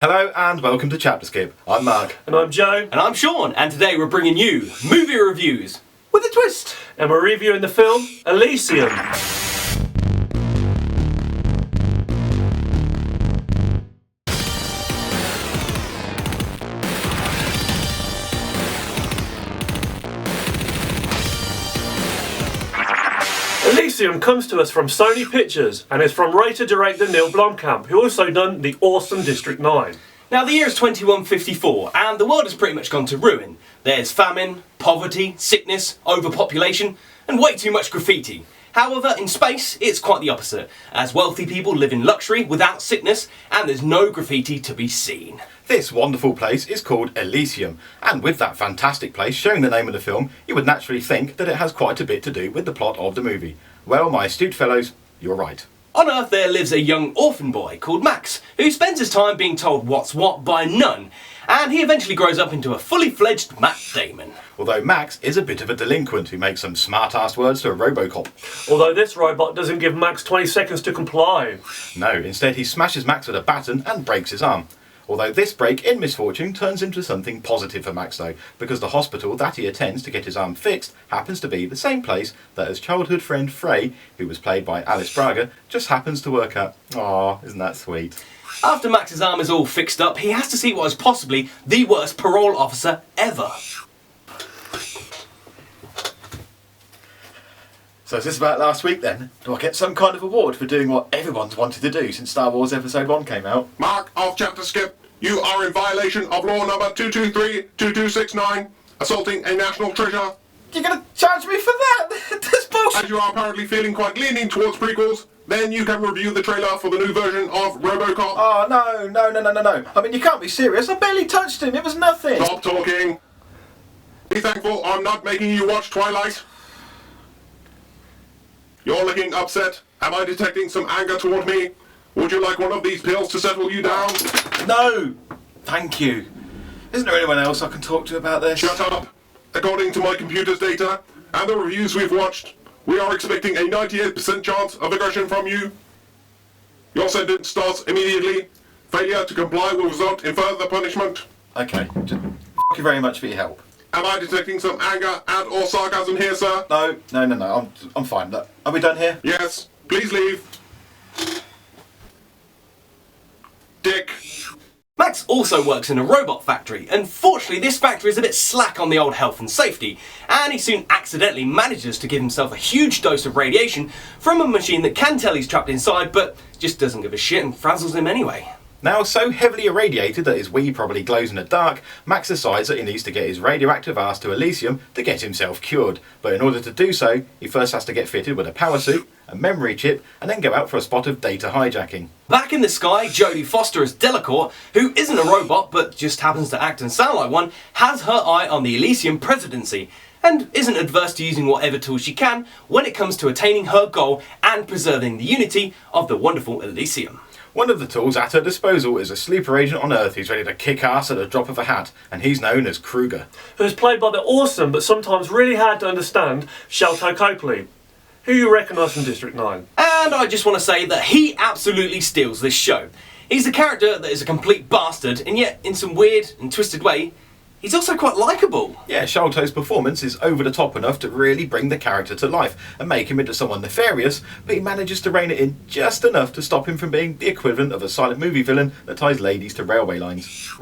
Hello and welcome to ChapterSkip. I'm Mark. And I'm Joe. And I'm Sean, and today we're bringing you movie reviews with a twist. And we're reviewing the film Elysium. Elysium comes to us from Sony Pictures and is from writer-director Neill Blomkamp, who also done the awesome District 9. Now the year is 2154 and the world has pretty much gone to ruin. There's famine, poverty, sickness, overpopulation and way too much graffiti. However, in space it's quite the opposite, as wealthy people live in luxury without sickness and there's no graffiti to be seen. This wonderful place is called Elysium, and with that fantastic place showing the name of the film, you would naturally think that it has quite a bit to do with the plot of the movie. Well, my astute fellows, you're right. On Earth there lives a young orphan boy called Max, who spends his time being told what's what by none, and he eventually grows up into a fully fledged Matt Damon. Although Max is a bit of a delinquent who makes some smart-ass words to a Robocop. Although this robot doesn't give Max 20 seconds to comply. No, instead he smashes Max with a baton and breaks his arm. Although this break in misfortune turns into something positive for Max though, because the hospital that he attends to get his arm fixed happens to be the same place that his childhood friend Frey, who was played by Alice Braga, just happens to work at. Aw, isn't that sweet? After Max's arm is all fixed up, he has to see what is possibly the worst parole officer ever. So is this about last week then? Do I get some kind of award for doing what everyone's wanted to do since Star Wars Episode 1 came out? Mark of ChapterSkip, you are in violation of law number 223-2269, assaulting a national treasure. You're gonna charge me for that? That's bullshit! As you are apparently feeling quite leaning towards prequels, then you can review the trailer for the new version of Robocop. Oh, no. I mean, you can't be serious. I barely touched him. It was nothing. Stop talking. Be thankful I'm not making you watch Twilight. You're looking upset. Am I detecting some anger toward me? Would you like one of these pills to settle you down? No! Thank you. Isn't there anyone else I can talk to about this? Shut up. According to my computer's data and the reviews we've watched, we are expecting a 98% chance of aggression from you. Your sentence starts immediately. Failure to comply will result in further punishment. Okay. Thank you very much for your help. Am I detecting some anger and or sarcasm here, sir? No. I'm fine. Look, are we done here? Yes. Please leave. Dick. Max also works in a robot factory, and fortunately this factory is a bit slack on the old health and safety, and he soon accidentally manages to give himself a huge dose of radiation from a machine that can tell he's trapped inside, but just doesn't give a shit and frazzles him anyway. Now, so heavily irradiated that his wee probably glows in the dark, Max decides that he needs to get his radioactive ass to Elysium to get himself cured. But in order to do so, he first has to get fitted with a power suit, a memory chip, and then go out for a spot of data hijacking. Back in the sky, Jodie Foster as Delacour, who isn't a robot but just happens to act and sound like one, has her eye on the Elysium presidency, and isn't adverse to using whatever tools she can when it comes to attaining her goal and preserving the unity of the wonderful Elysium. One of the tools at her disposal is a sleeper agent on Earth who's ready to kick ass at a drop of a hat, and he's known as Kruger. Who's played by the awesome but sometimes really hard to understand Sharlto Copley, who you recognise from District 9. And I just want to say that he absolutely steals this show. He's a character that is a complete bastard, and yet in some weird and twisted way, he's also quite likeable. Yeah, Sharlto's performance is over the top enough to really bring the character to life and make him into someone nefarious, but he manages to rein it in just enough to stop him from being the equivalent of a silent movie villain that ties ladies to railway lines.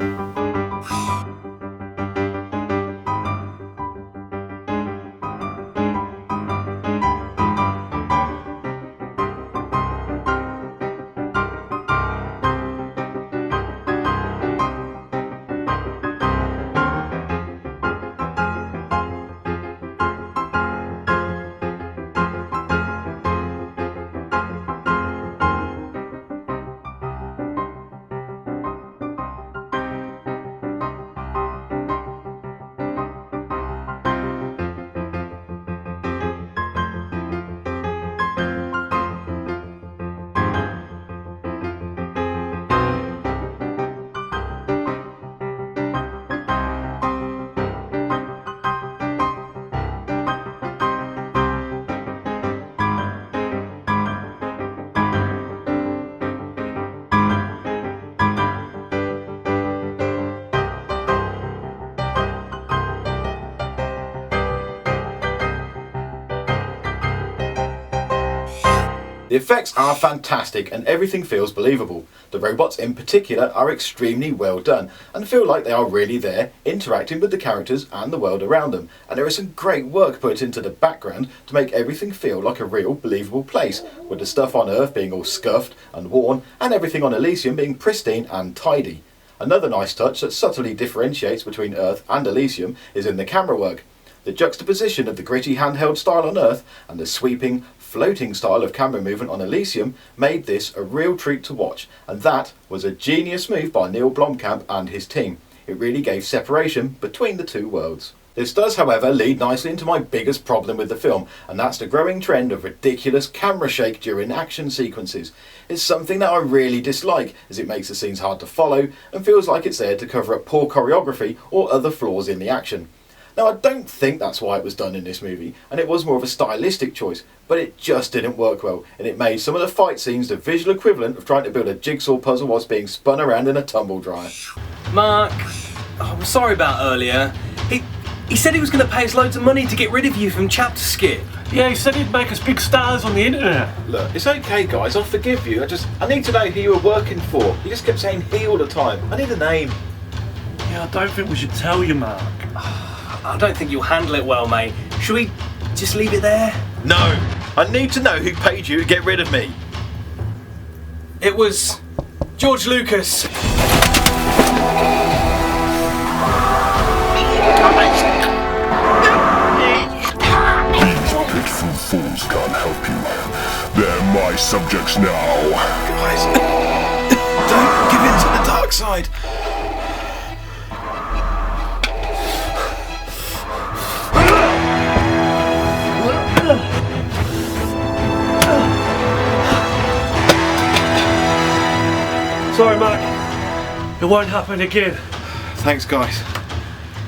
The effects are fantastic and everything feels believable. The robots in particular are extremely well done and feel like they are really there, interacting with the characters and the world around them, and there is some great work put into the background to make everything feel like a real believable place, with the stuff on Earth being all scuffed and worn and everything on Elysium being pristine and tidy. Another nice touch that subtly differentiates between Earth and Elysium is in the camera work. The juxtaposition of the gritty handheld style on Earth and the sweeping, floating style of camera movement on Elysium made this a real treat to watch, and that was a genius move by Neill Blomkamp and his team. It really gave separation between the two worlds. This does, however, lead nicely into my biggest problem with the film, and that's the growing trend of ridiculous camera shake during action sequences. It's something that I really dislike, as it makes the scenes hard to follow and feels like it's there to cover up poor choreography or other flaws in the action. Now, I don't think that's why it was done in this movie, and it was more of a stylistic choice, but it just didn't work well, and it made some of the fight scenes the visual equivalent of trying to build a jigsaw puzzle whilst being spun around in a tumble dryer. Mark, I'm sorry about earlier. He said he was going to pay us loads of money to get rid of you from ChapterSkip. Yeah, he said he'd make us big stars on the internet. Look, it's okay guys, I'll forgive you, I need to know who you were working for. You just kept saying he all the time. I need a name. Yeah, I don't think we should tell you, Mark. I don't think you'll handle it well, mate. Should we just leave it there? No! I need to know who paid you to get rid of me. It was Georgeo Lucas. These pitiful fools can't help you. They're my subjects now. Guys, don't give in to the dark side. Sorry, Mark. It won't happen again. Thanks, guys.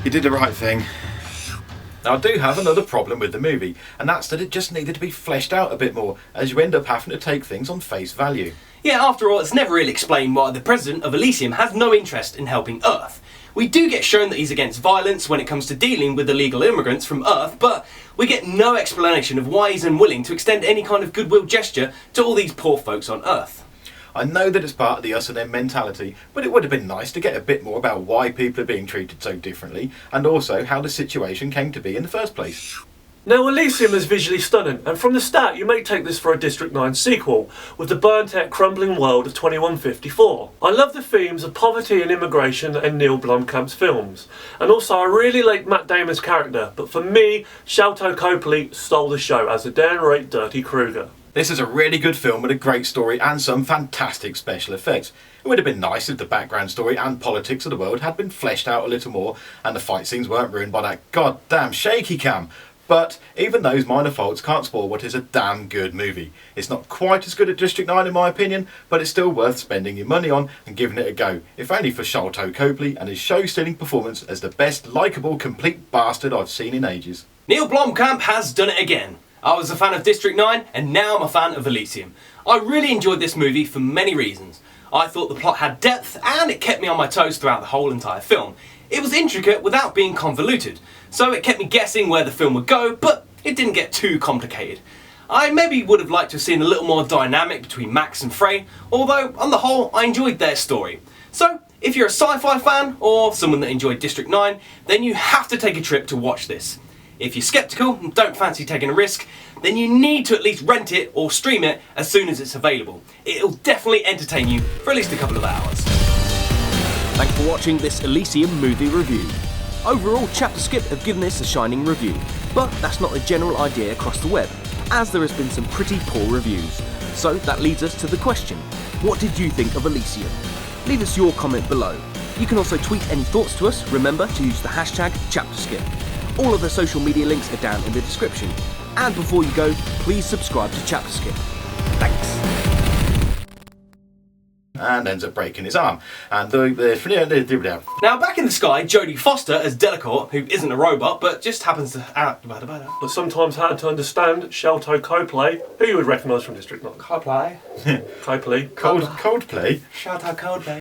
You did the right thing. Now, I do have another problem with the movie, and that's that it just needed to be fleshed out a bit more, as you end up having to take things on face value. Yeah, after all, it's never really explained why the president of Elysium has no interest in helping Earth. We do get shown that he's against violence when it comes to dealing with illegal immigrants from Earth, but we get no explanation of why he's unwilling to extend any kind of goodwill gesture to all these poor folks on Earth. I know that it's part of the us and them mentality, but it would have been nice to get a bit more about why people are being treated so differently, and also how the situation came to be in the first place. Now, Elysium is visually stunning, and from the start you may take this for a District 9 sequel, with the burnt-out, crumbling world of 2154. I love the themes of poverty and immigration in Neill Blomkamp's films, and also I really like Matt Damon's character, but for me, Sharlto Copley stole the show as the downright dirty Kruger. This is a really good film with a great story and some fantastic special effects. It would have been nice if the background story and politics of the world had been fleshed out a little more and the fight scenes weren't ruined by that goddamn shaky cam. But even those minor faults can't spoil what is a damn good movie. It's not quite as good as District 9 in my opinion, but it's still worth spending your money on and giving it a go, if only for Sharlto Copley and his show-stealing performance as the best likeable complete bastard I've seen in ages. Neill Blomkamp has done it again. I was a fan of District 9 and now I'm a fan of Elysium. I really enjoyed this movie for many reasons. I thought the plot had depth and it kept me on my toes throughout the whole entire film. It was intricate without being convoluted, so it kept me guessing where the film would go, but it didn't get too complicated. I maybe would have liked to have seen a little more dynamic between Max and Frey, although on the whole I enjoyed their story. So if you're a sci-fi fan or someone that enjoyed District 9, then you have to take a trip to watch this. If you're sceptical and don't fancy taking a risk, then you need to at least rent it or stream it as soon as it's available. It'll definitely entertain you for at least a couple of hours. Thanks for watching this Elysium movie review. Overall, ChapterSkip have given this a shining review, but that's not the general idea across the web, as there has been some pretty poor reviews. So that leads us to the question, what did you think of Elysium? Leave us your comment below. You can also tweet any thoughts to us, remember to use the hashtag ChapterSkip. All of the social media links are down in the description. And before you go, please subscribe to ChapterSkip. Thanks. And ends up breaking his arm. And Now back in the sky, Jodie Foster as Delacourt, who isn't a robot but just happens to But sometimes hard to understand, Sharlto Copley, who you would recognise from District 9. Coldplay. Copley. Coldplay. Shout out Coldplay.